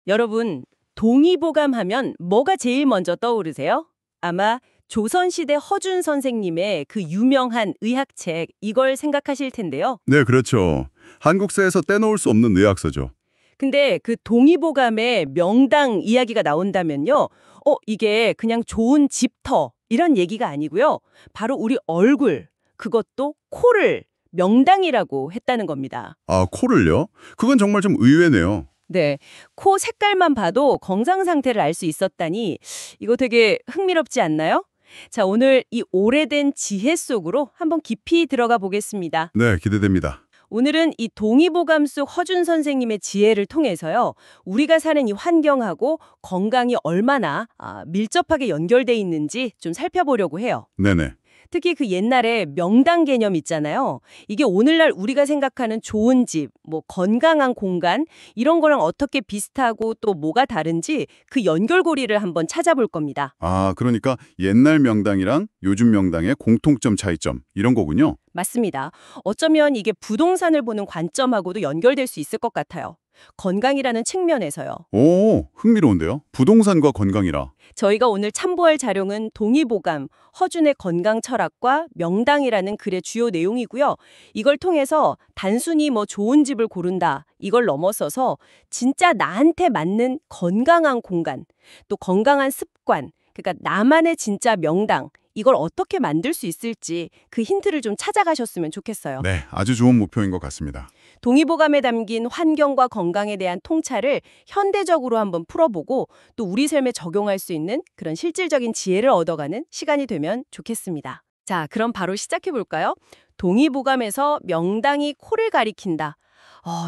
여러분, 동의보감 하면 뭐가 제일 먼저 떠오르세요? 아마 조선시대 허준 선생님의 그 유명한 의학책 이걸 생각하실 텐데요. 네, 그렇죠. 한국사에서 떼놓을 수 없는 의학서죠. 근데 그 동의보감에 명당 이야기가 나온다면요. 이게 그냥 좋은 집터 이런 얘기가 아니고요. 바로 우리 얼굴, 그것도 코를 명당이라고 했다는 겁니다. 아, 코를요? 그건 정말 좀 의외네요. 네, 코 색깔만 봐도 건강 상태를 알 수 있었다니 이거 되게 흥미롭지 않나요? 자, 오늘 이 오래된 지혜 속으로 한번 깊이 들어가 보겠습니다. 네, 기대됩니다. 오늘은 이 동의보감 속 허준 선생님의 지혜를 통해서요. 우리가 사는 이 환경하고 건강이 얼마나 밀접하게 연결돼 있는지 좀 살펴보려고 해요. 네네. 특히 그 옛날에 명당 개념 있잖아요. 이게 오늘날 우리가 생각하는 좋은 집, 뭐 건강한 공간 이런 거랑 어떻게 비슷하고 또 뭐가 다른지 그 연결고리를 한번 찾아볼 겁니다. 아, 그러니까 옛날 명당이랑 요즘 명당의 공통점 차이점 이런 거군요. 맞습니다. 어쩌면 이게 부동산을 보는 관점하고도 연결될 수 있을 것 같아요. 건강이라는 측면에서요. 오, 흥미로운데요? 부동산과 건강이라. 저희가 오늘 참고할 자료는 동의보감, 허준의 건강 철학과 명당이라는 글의 주요 내용이고요. 이걸 통해서 단순히 뭐 좋은 집을 고른다, 이걸 넘어서서 진짜 나한테 맞는 건강한 공간, 또 건강한 습관, 그러니까 나만의 진짜 명당, 이걸 어떻게 만들 수 있을지 그 힌트를 좀 찾아가셨으면 좋겠어요. 네, 아주 좋은 목표인 것 같습니다. 동의보감에 담긴 환경과 건강에 대한 통찰을 현대적으로 한번 풀어보고 또 우리 삶에 적용할 수 있는 그런 실질적인 지혜를 얻어가는 시간이 되면 좋겠습니다. 자, 그럼 바로 시작해볼까요? 동의보감에서 명당이 코를 가리킨다.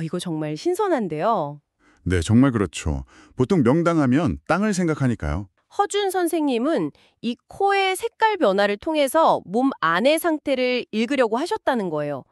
이거 정말 신선한데요. 네, 정말 그렇죠. 보통 명당하면 땅을 생각하니까요. 허준 선생님은 이 코의 색깔 변화를 통해서 몸 안의 상태를 읽으려고 하셨다는 거예요.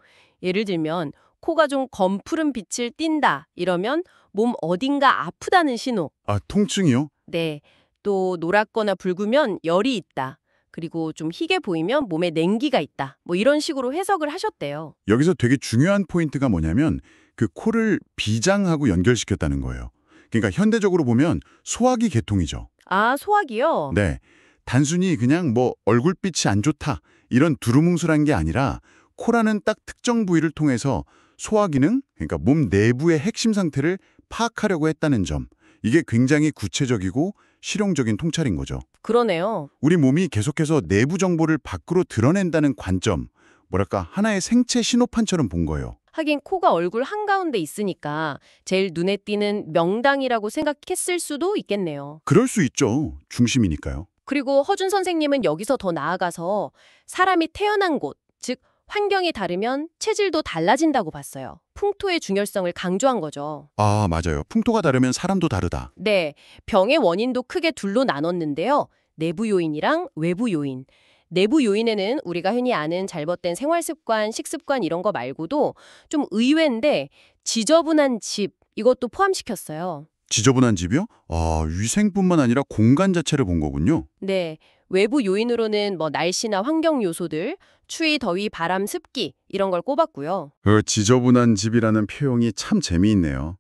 예를 들면 코가 좀 검푸른 빛을 띈다 이러면 몸 어딘가 아프다는 신호. 아, 통증이요? 네. 또 노랗거나 붉으면 열이 있다. 그리고 좀 희게 보이면 몸에 냉기가 있다. 뭐 이런 식으로 해석을 하셨대요. 여기서 되게 중요한 포인트가 뭐냐면 그 코를 비장하고 연결시켰다는 거예요. 그러니까 현대적으로 보면 소화기 계통이죠. 아, 소화기요? 네. 단순히 그냥 뭐 얼굴빛이 안 좋다 이런 두루뭉술한 게 아니라 코라는 딱 특정 부위를 통해서 소화 기능, 그러니까 몸 내부의 핵심 상태를 파악하려고 했다는 점. 이게 굉장히 구체적이고 실용적인 통찰인 거죠. 그러네요. 우리 몸이 계속해서 내부 정보를 밖으로 드러낸다는 관점, 뭐랄까 하나의 생체 신호판처럼 본 거예요. 하긴 코가 얼굴 한가운데 있으니까 제일 눈에 띄는 명당이라고 생각했을 수도 있겠네요. 그럴 수 있죠. 중심이니까요. 그리고 허준 선생님은 여기서 더 나아가서 사람이 태어난 곳, 즉 환경이 다르면 체질도 달라진다고 봤어요. 풍토의 중요성을 강조한 거죠. 아, 맞아요. 풍토가 다르면 사람도 다르다. 네, 병의 원인도 크게 둘로 나눴는데요. 내부 요인이랑 외부 요인. 내부 요인에는 우리가 흔히 아는 잘못된 생활 습관, 식습관 이런 거 말고도 좀 의외인데 지저분한 집 이것도 포함시켰어요. 지저분한 집이요? 아, 위생뿐만 아니라 공간 자체를 본 거군요. 네, 외부 요인으로는 뭐 날씨나 환경 요소들, 추위, 더위, 바람, 습기 이런 걸 꼽았고요. 그 지저분한 집이라는 표현이 참 재미있네요.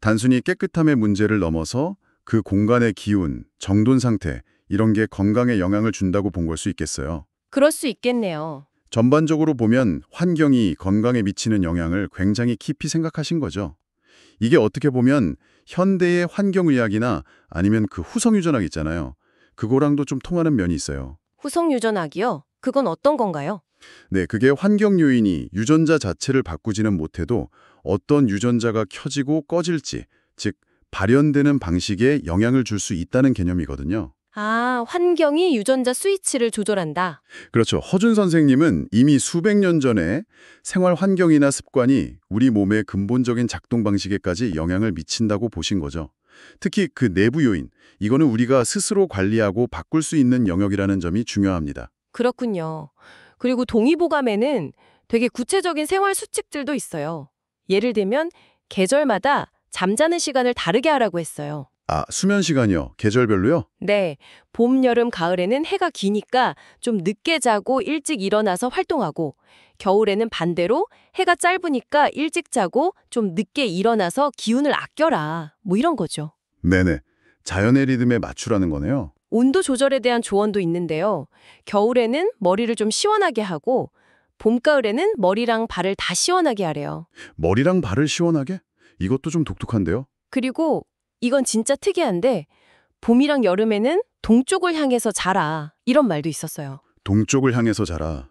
단순히 깨끗함의 문제를 넘어서 그 공간의 기운, 정돈 상태 이런 게 건강에 영향을 준다고 본 걸 수 있겠어요. 그럴 수 있겠네요. 전반적으로 보면 환경이 건강에 미치는 영향을 굉장히 깊이 생각하신 거죠. 이게 어떻게 보면 현대의 환경의학이나 아니면 그 후성유전학 있잖아요. 그거랑도 좀 통하는 면이 있어요. 후성유전학이요? 그건 어떤 건가요? 네, 그게 환경 요인이 유전자 자체를 바꾸지는 못해도 어떤 유전자가 켜지고 꺼질지, 즉 발현되는 방식에 영향을 줄 수 있다는 개념이거든요. 아, 환경이 유전자 스위치를 조절한다. 그렇죠. 허준 선생님은 이미 수백 년 전에 생활 환경이나 습관이 우리 몸의 근본적인 작동 방식에까지 영향을 미친다고 보신 거죠. 특히 그 내부 요인, 이거는 우리가 스스로 관리하고 바꿀 수 있는 영역이라는 점이 중요합니다. 그렇군요. 그리고 동의보감에는 되게 구체적인 생활 수칙들도 있어요. 예를 들면 계절마다 잠자는 시간을 다르게 하라고 했어요. 아, 수면 시간이요? 계절별로요? 네, 봄, 여름, 가을에는 해가 기니까 좀 늦게 자고 일찍 일어나서 활동하고 겨울에는 반대로 해가 짧으니까 일찍 자고 좀 늦게 일어나서 기운을 아껴라. 뭐 이런 거죠. 네네. 자연의 리듬에 맞추라는 거네요. 온도 조절에 대한 조언도 있는데요. 겨울에는 머리를 좀 시원하게 하고 봄, 가을에는 머리랑 발을 다 시원하게 하래요. 머리랑 발을 시원하게? 이것도 좀 독특한데요. 그리고 이건 진짜 특이한데 봄이랑 여름에는 동쪽을 향해서 자라 이런 말도 있었어요. 동쪽을 향해서 자라.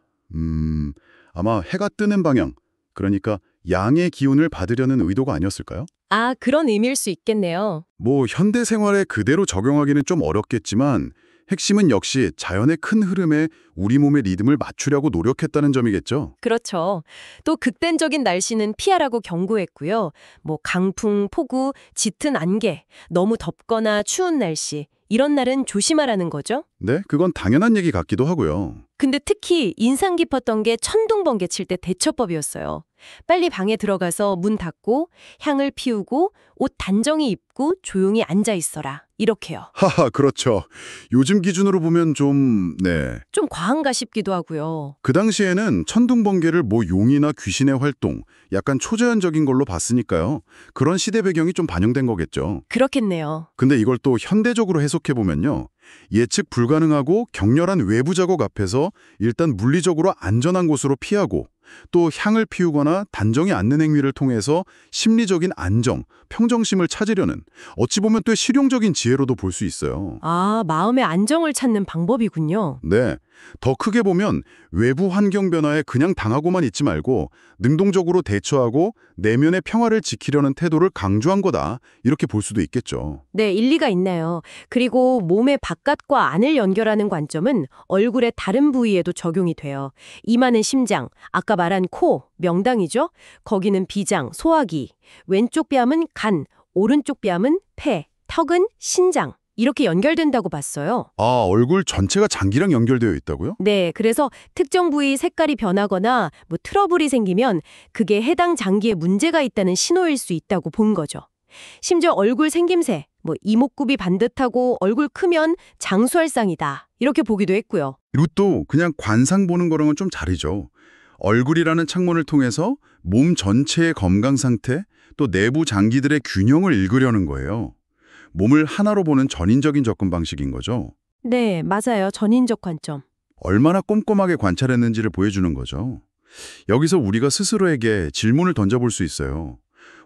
아마 해가 뜨는 방향, 그러니까 양의 기운을 받으려는 의도가 아니었을까요? 아, 그런 의미일 수 있겠네요. 뭐 현대 생활에 그대로 적용하기는 좀 어렵겠지만 핵심은 역시 자연의 큰 흐름에 우리 몸의 리듬을 맞추려고 노력했다는 점이겠죠. 그렇죠. 또 극단적인 날씨는 피하라고 경고했고요. 뭐 강풍, 폭우, 짙은 안개, 너무 덥거나 추운 날씨 이런 날은 조심하라는 거죠. 네, 그건 당연한 얘기 같기도 하고요. 근데 특히 인상 깊었던 게 천둥번개 칠 때 대처법이었어요. 빨리 방에 들어가서 문 닫고 향을 피우고 옷 단정히 입고 조용히 앉아 있어라. 이렇게요. 하하, 그렇죠. 요즘 기준으로 보면 좀, 네. 좀 과한가 싶기도 하고요. 그 당시에는 천둥번개를 뭐 용이나 귀신의 활동, 약간 초자연적인 걸로 봤으니까요. 그런 시대 배경이 좀 반영된 거겠죠. 그렇겠네요. 근데 이걸 또 현대적으로 해석해보면요. 예측 불가능하고 격렬한 외부 자극 앞에서 일단 물리적으로 안전한 곳으로 피하고 또 향을 피우거나 단정히 앉는 행위를 통해서 심리적인 안정, 평정심을 찾으려는 어찌 보면 또 실용적인 지혜로도 볼 수 있어요. 아, 마음의 안정을 찾는 방법이군요. 네. 더 크게 보면 외부 환경 변화에 그냥 당하고만 있지 말고 능동적으로 대처하고 내면의 평화를 지키려는 태도를 강조한 거다. 이렇게 볼 수도 있겠죠. 네, 일리가 있네요. 그리고 몸의 바깥과 안을 연결하는 관점은 얼굴의 다른 부위에도 적용이 돼요. 이마는 심장, 아까 말한 코, 명당이죠? 거기는 비장, 소화기, 왼쪽 뺨은 간, 오른쪽 뺨은 폐, 턱은 신장. 이렇게 연결된다고 봤어요. 아, 얼굴 전체가 장기랑 연결되어 있다고요? 네, 그래서 특정 부위 색깔이 변하거나 뭐 트러블이 생기면 그게 해당 장기에 문제가 있다는 신호일 수 있다고 본 거죠. 심지어 얼굴 생김새, 뭐 이목구비 반듯하고 얼굴 크면 장수할상이다. 이렇게 보기도 했고요. 이것도 그냥 관상 보는 거랑은 좀 다르죠. 얼굴이라는 창문을 통해서 몸 전체의 건강 상태, 또 내부 장기들의 균형을 읽으려는 거예요. 몸을 하나로 보는 전인적인 접근 방식인 거죠. 네, 맞아요. 전인적 관점. 얼마나 꼼꼼하게 관찰했는지를 보여주는 거죠. 여기서 우리가 스스로에게 질문을 던져볼 수 있어요.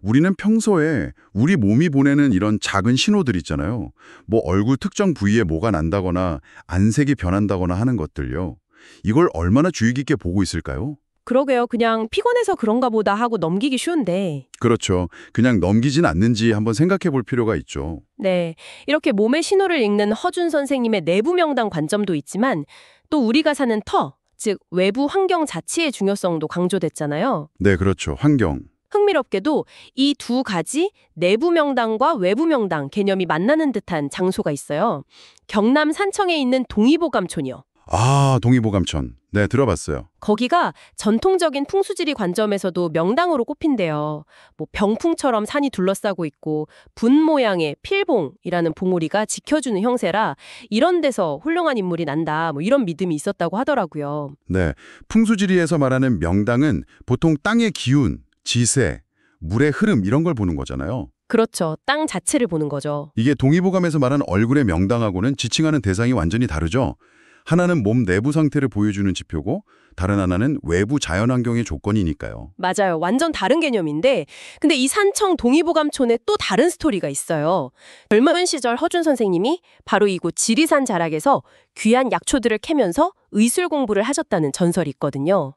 우리는 평소에 우리 몸이 보내는 이런 작은 신호들 있잖아요. 뭐 얼굴 특정 부위에 뭐가 난다거나 안색이 변한다거나 하는 것들요. 이걸 얼마나 주의 깊게 보고 있을까요? 그러게요. 그냥 피곤해서 그런가 보다 하고 넘기기 쉬운데. 그렇죠. 그냥 넘기진 않는지 한번 생각해 볼 필요가 있죠. 네, 이렇게 몸의 신호를 읽는 허준 선생님의 내부 명당 관점도 있지만 또 우리가 사는 터, 즉 외부 환경 자체의 중요성도 강조됐잖아요. 네, 그렇죠. 환경. 흥미롭게도 이 두 가지 내부 명당과 외부 명당 개념이 만나는 듯한 장소가 있어요. 경남 산청에 있는 동의보감촌이요. 아, 동의보감천. 네, 들어봤어요. 거기가 전통적인 풍수지리 관점에서도 명당으로 꼽힌대요. 뭐 병풍처럼 산이 둘러싸고 있고 분 모양의 필봉이라는 봉우리가 지켜주는 형세라 이런 데서 훌륭한 인물이 난다. 뭐 이런 믿음이 있었다고 하더라고요. 네, 풍수지리에서 말하는 명당은 보통 땅의 기운, 지세, 물의 흐름 이런 걸 보는 거잖아요. 그렇죠. 땅 자체를 보는 거죠. 이게 동의보감에서 말하는 얼굴의 명당하고는 지칭하는 대상이 완전히 다르죠. 하나는 몸 내부 상태를 보여주는 지표고 다른 하나는 외부 자연환경의 조건이니까요. 맞아요. 완전 다른 개념인데 근데 이 산청 동의보감촌에 또 다른 스토리가 있어요. 젊은 시절 허준 선생님이 바로 이곳 지리산 자락에서 귀한 약초들을 캐면서 의술 공부를 하셨다는 전설이 있거든요.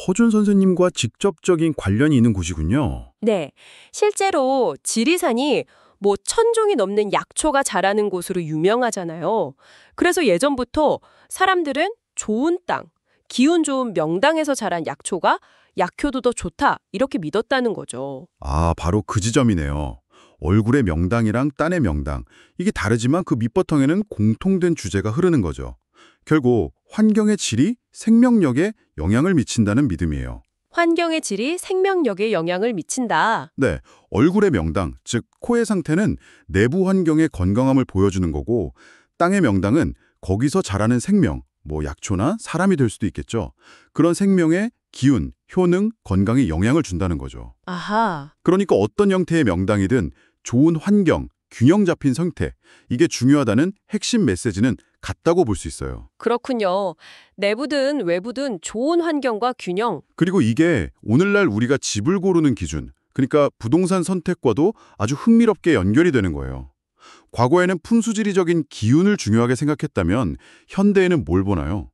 허준 선생님과 직접적인 관련이 있는 곳이군요. 네, 실제로 지리산이 뭐 1000종이 넘는 약초가 자라는 곳으로 유명하잖아요. 그래서 예전부터 사람들은 좋은 땅, 기운 좋은 명당에서 자란 약초가 약효도 더 좋다 이렇게 믿었다는 거죠. 아, 바로 그 지점이네요. 얼굴의 명당이랑 딴의 명당. 이게 다르지만 그 밑바탕에는 공통된 주제가 흐르는 거죠. 결국 환경의 질이 생명력에 영향을 미친다는 믿음이에요. 환경의 질이 생명력에 영향을 미친다. 네, 얼굴의 명당, 즉 코의 상태는 내부 환경의 건강함을 보여주는 거고 땅의 명당은 거기서 자라는 생명, 뭐 약초나 사람이 될 수도 있겠죠. 그런 생명의 기운, 효능, 건강에 영향을 준다는 거죠. 아하. 그러니까 어떤 형태의 명당이든 좋은 환경, 균형 잡힌 상태, 이게 중요하다는 핵심 메시지는 같다고 볼 수 있어요. 그렇군요. 내부든 외부든 좋은 환경과 균형. 그리고 이게 오늘날 우리가 집을 고르는 기준, 그러니까 부동산 선택과도 아주 흥미롭게 연결이 되는 거예요. 과거에는 풍수지리적인 기운을 중요하게 생각했다면 현대에는 뭘 보나요?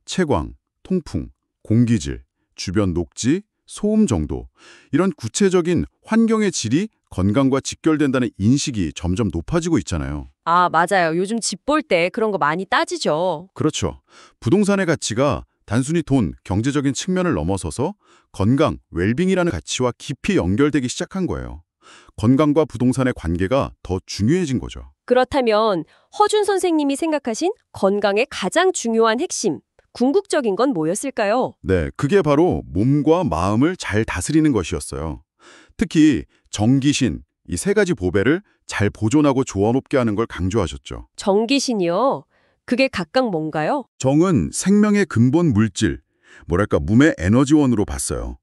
채광, 통풍, 공기질, 주변 녹지, 소음 정도, 이런 구체적인 환경의 질이 건강과 직결된다는 인식이 점점 높아지고 있잖아요. 아, 맞아요. 요즘 집 볼 때 그런 거 많이 따지죠. 그렇죠. 부동산의 가치가 단순히 돈, 경제적인 측면을 넘어서서 건강, 웰빙이라는 가치와 깊이 연결되기 시작한 거예요. 건강과 부동산의 관계가 더 중요해진 거죠. 그렇다면 허준 선생님이 생각하신 건강의 가장 중요한 핵심, 궁극적인 건 뭐였을까요? 네, 그게 바로 몸과 마음을 잘 다스리는 것이었어요. 특히 정기신, 이 세 가지 보배를 잘 보존하고 조화롭게 하는 걸 강조하셨죠. 정기신이요. 그게 각각 뭔가요? 정은 생명의 근본 물질, 뭐랄까 몸의 에너지원으로 봤어요.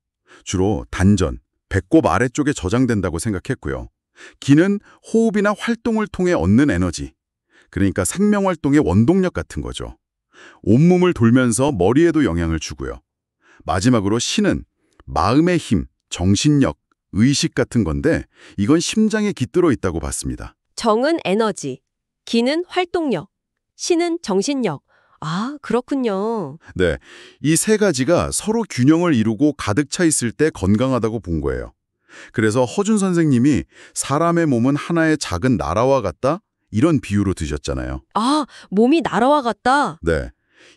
주로 단전, 배꼽 아래쪽에 저장된다고 생각했고요. 기는 호흡이나 활동을 통해 얻는 에너지, 그러니까 생명활동의 원동력 같은 거죠. 온몸을 돌면서 머리에도 영향을 주고요. 마지막으로 신은 마음의 힘, 정신력, 의식 같은 건데 이건 심장에 깃들어 있다고 봤습니다. 정은 에너지, 기는 활동력, 신은 정신력. 아, 그렇군요. 네, 이 세 가지가 서로 균형을 이루고 가득 차 있을 때 건강하다고 본 거예요. 그래서 허준 선생님이 사람의 몸은 하나의 작은 나라와 같다? 이런 비유로 드셨잖아요. 아, 몸이 나라와 같다. 네,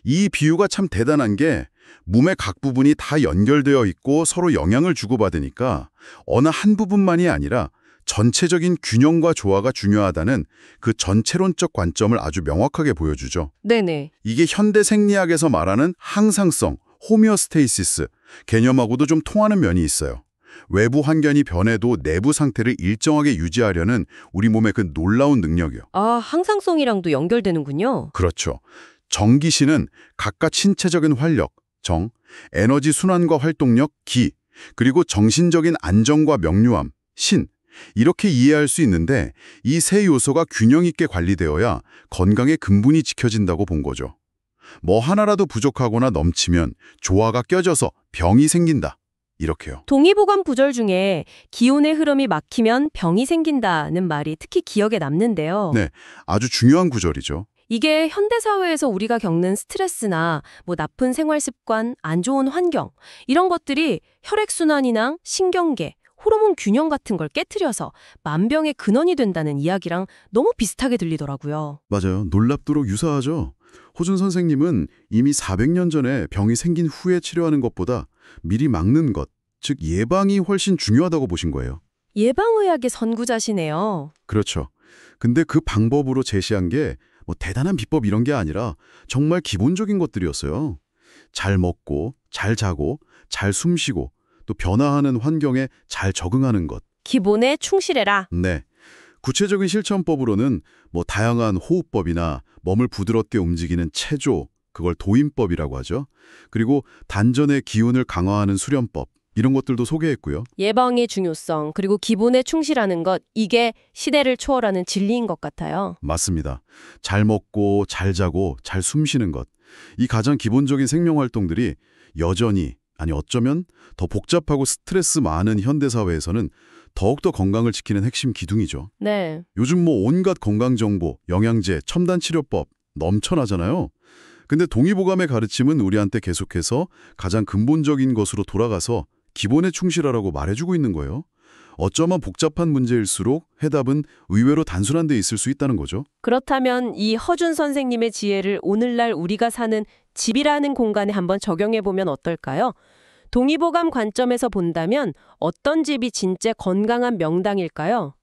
이 비유가 참 대단한 게 몸의 각 부분이 다 연결되어 있고 서로 영향을 주고받으니까 어느 한 부분만이 아니라 전체적인 균형과 조화가 중요하다는 그 전체론적 관점을 아주 명확하게 보여주죠. 네네. 이게 현대 생리학에서 말하는 항상성, 호미오스테이시스 개념하고도 좀 통하는 면이 있어요. 외부 환경이 변해도 내부 상태를 일정하게 유지하려는 우리 몸의 그 놀라운 능력이요. 아, 항상성이랑도 연결되는군요. 그렇죠. 정기신은 각각 신체적인 활력, 정, 에너지 순환과 활동력, 기, 그리고 정신적인 안정과 명료함, 신, 이렇게 이해할 수 있는데 이 세 요소가 균형 있게 관리되어야 건강의 근본이 지켜진다고 본 거죠. 뭐 하나라도 부족하거나 넘치면 조화가 껴져서 병이 생긴다. 이렇게요. 동의보감 구절 중에 기온의 흐름이 막히면 병이 생긴다는 말이 특히 기억에 남는데요. 네, 아주 중요한 구절이죠. 이게 현대사회에서 우리가 겪는 스트레스나 뭐 나쁜 생활 습관, 안 좋은 환경 이런 것들이 혈액순환이나 신경계, 호르몬 균형 같은 걸 깨트려서 만병의 근원이 된다는 이야기랑 너무 비슷하게 들리더라고요. 맞아요. 놀랍도록 유사하죠. 호준 선생님은 이미 400년 전에 병이 생긴 후에 치료하는 것보다 미리 막는 것, 즉 예방이 훨씬 중요하다고 보신 거예요. 예방의학의 선구자시네요. 그렇죠. 근데 그 방법으로 제시한 게 뭐 대단한 비법 이런 게 아니라 정말 기본적인 것들이었어요. 잘 먹고, 잘 자고, 잘 숨쉬고, 또 변화하는 환경에 잘 적응하는 것. 기본에 충실해라. 네. 구체적인 실천법으로는 뭐 다양한 호흡법이나 몸을 부드럽게 움직이는 체조, 그걸 도인법이라고 하죠. 그리고 단전의 기운을 강화하는 수련법, 이런 것들도 소개했고요. 예방의 중요성, 그리고 기본에 충실하는 것, 이게 시대를 초월하는 진리인 것 같아요. 맞습니다. 잘 먹고, 잘 자고, 잘 숨쉬는 것. 이 가장 기본적인 생명활동들이 여전히, 아니 어쩌면 더 복잡하고 스트레스 많은 현대사회에서는 더욱더 건강을 지키는 핵심 기둥이죠. 네. 요즘 뭐 온갖 건강정보, 영양제, 첨단치료법 넘쳐나잖아요. 근데 동의보감의 가르침은 우리한테 계속해서 가장 근본적인 것으로 돌아가서 기본에 충실하라고 말해주고 있는 거예요. 어쩌면 복잡한 문제일수록 해답은 의외로 단순한 데 있을 수 있다는 거죠. 그렇다면 이 허준 선생님의 지혜를 오늘날 우리가 사는 집이라는 공간에 한번 적용해보면 어떨까요? 동의보감 관점에서 본다면 어떤 집이 진짜 건강한 명당일까요?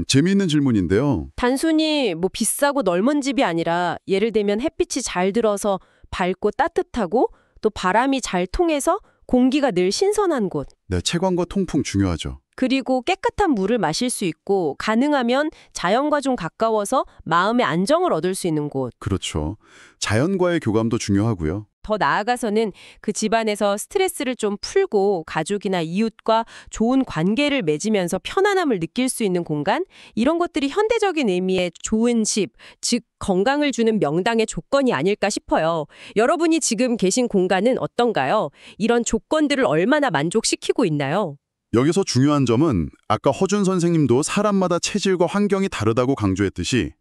재미있는 질문인데요. 단순히 뭐 비싸고 넓은 집이 아니라 예를 들면 햇빛이 잘 들어서 밝고 따뜻하고 또 바람이 잘 통해서 공기가 늘 신선한 곳. 네, 채광과 통풍 중요하죠. 그리고 깨끗한 물을 마실 수 있고 가능하면 자연과 좀 가까워서 마음의 안정을 얻을 수 있는 곳. 그렇죠. 자연과의 교감도 중요하고요. 더 나아가서는 그 집안에서 스트레스를 좀 풀고 가족이나 이웃과 좋은 관계를 맺으면서 편안함을 느낄 수 있는 공간, 이런 것들이 현대적인 의미의 좋은 집, 즉 건강을 주는 명당의 조건이 아닐까 싶어요. 여러분이 지금 계신 공간은 어떤가요? 이런 조건들을 얼마나 만족시키고 있나요? 여기서 중요한 점은 아까 허준 선생님도 사람마다 체질과 환경이 다르다고 강조했듯이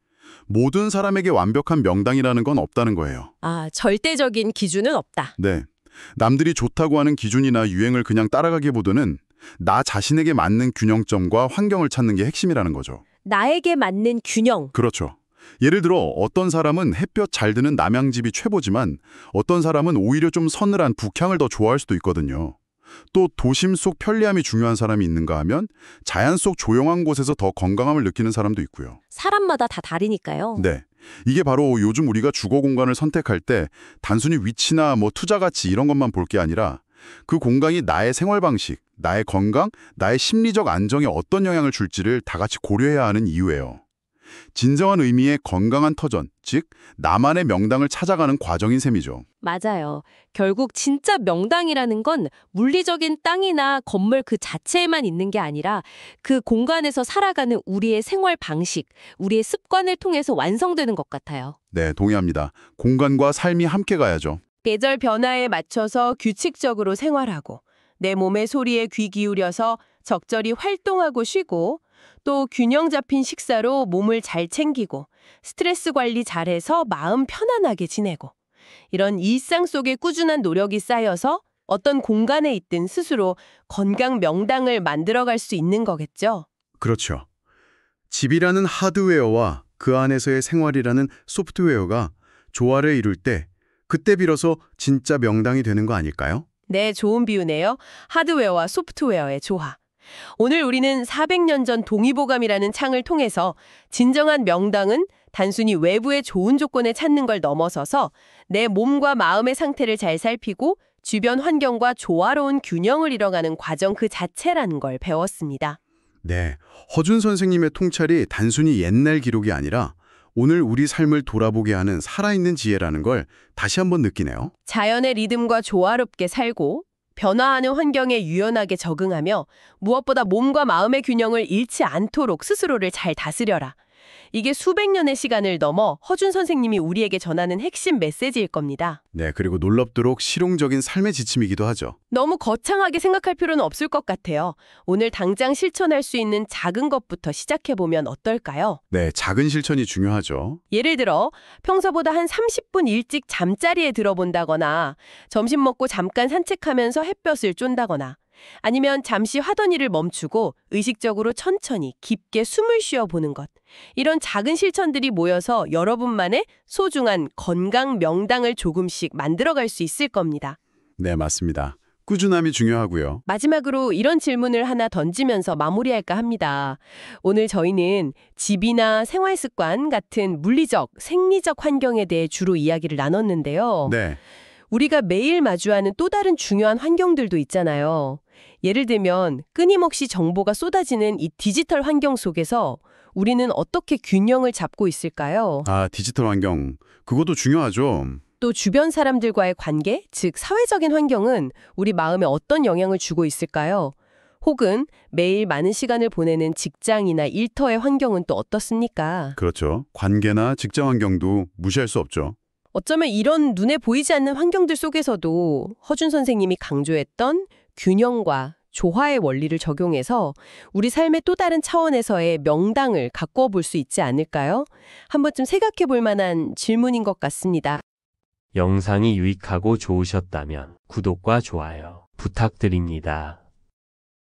모든 사람에게 완벽한 명당이라는 건 없다는 거예요. 아, 절대적인 기준은 없다. 네. 남들이 좋다고 하는 기준이나 유행을 그냥 따라가기보다는 나 자신에게 맞는 균형점과 환경을 찾는 게 핵심이라는 거죠. 나에게 맞는 균형. 그렇죠. 예를 들어 어떤 사람은 햇볕 잘 드는 남양집이 최고지만 어떤 사람은 오히려 좀 서늘한 북향을 더 좋아할 수도 있거든요. 또 도심 속 편리함이 중요한 사람이 있는가 하면 자연 속 조용한 곳에서 더 건강함을 느끼는 사람도 있고요. 사람마다 다 다르니까요. 네. 이게 바로 요즘 우리가 주거 공간을 선택할 때 단순히 위치나 투자 가치 이런 것만 볼 게 아니라 그 공간이 나의 생활 방식, 나의 건강, 나의 심리적 안정에 어떤 영향을 줄지를 다 같이 고려해야 하는 이유예요. 진정한 의미의 건강한 터전, 즉 나만의 명당을 찾아가는 과정인 셈이죠. 맞아요. 결국 진짜 명당이라는 건 물리적인 땅이나 건물 그 자체에만 있는 게 아니라 그 공간에서 살아가는 우리의 생활 방식, 우리의 습관을 통해서 완성되는 것 같아요. 네, 동의합니다. 공간과 삶이 함께 가야죠. 계절 변화에 맞춰서 규칙적으로 생활하고 내 몸의 소리에 귀 기울여서 적절히 활동하고 쉬고 또 균형 잡힌 식사로 몸을 잘 챙기고 스트레스 관리 잘해서 마음 편안하게 지내고 이런 일상 속에 꾸준한 노력이 쌓여서 어떤 공간에 있든 스스로 건강 명당을 만들어갈 수 있는 거겠죠. 그렇죠. 집이라는 하드웨어와 그 안에서의 생활이라는 소프트웨어가 조화를 이룰 때 그때 비로소 진짜 명당이 되는 거 아닐까요? 네, 좋은 비유네요. 하드웨어와 소프트웨어의 조화. 오늘 우리는 400년 전 동의보감이라는 창을 통해서 진정한 명당은 단순히 외부의 좋은 조건에 찾는 걸 넘어서서 내 몸과 마음의 상태를 잘 살피고 주변 환경과 조화로운 균형을 이뤄가는 과정 그 자체라는 걸 배웠습니다. 네, 허준 선생님의 통찰이 단순히 옛날 기록이 아니라 오늘 우리 삶을 돌아보게 하는 살아있는 지혜라는 걸 다시 한번 느끼네요. 자연의 리듬과 조화롭게 살고 변화하는 환경에 유연하게 적응하며 무엇보다 몸과 마음의 균형을 잃지 않도록 스스로를 잘 다스려라. 이게 수백 년의 시간을 넘어 허준 선생님이 우리에게 전하는 핵심 메시지일 겁니다. 네, 그리고 놀랍도록 실용적인 삶의 지침이기도 하죠. 너무 거창하게 생각할 필요는 없을 것 같아요. 오늘 당장 실천할 수 있는 작은 것부터 시작해보면 어떨까요? 네, 작은 실천이 중요하죠. 예를 들어 평소보다 한 30분 일찍 잠자리에 들어본다거나 점심 먹고 잠깐 산책하면서 햇볕을 쫌다거나 아니면 잠시 하던 일을 멈추고 의식적으로 천천히 깊게 숨을 쉬어보는 것. 이런 작은 실천들이 모여서 여러분만의 소중한 건강 명당을 조금씩 만들어갈 수 있을 겁니다. 네, 맞습니다. 꾸준함이 중요하고요. 마지막으로 이런 질문을 하나 던지면서 마무리할까 합니다. 오늘 저희는 집이나 생활 습관 같은 물리적, 생리적 환경에 대해 주로 이야기를 나눴는데요. 네, 우리가 매일 마주하는 또 다른 중요한 환경들도 있잖아요. 예를 들면 끊임없이 정보가 쏟아지는 이 디지털 환경 속에서 우리는 어떻게 균형을 잡고 있을까요? 디지털 환경, 그것도 중요하죠. 또 주변 사람들과의 관계, 즉 사회적인 환경은 우리 마음에 어떤 영향을 주고 있을까요? 혹은 매일 많은 시간을 보내는 직장이나 일터의 환경은 또 어떻습니까? 그렇죠. 관계나 직장 환경도 무시할 수 없죠. 어쩌면 이런 눈에 보이지 않는 환경들 속에서도 허준 선생님이 강조했던 균형과 조화의 원리를 적용해서 우리 삶의 또 다른 차원에서의 명당을 가꾸어 볼 수 있지 않을까요? 한 번쯤 생각해 볼 만한 질문인 것 같습니다. 영상이 유익하고 좋으셨다면 구독과 좋아요 부탁드립니다.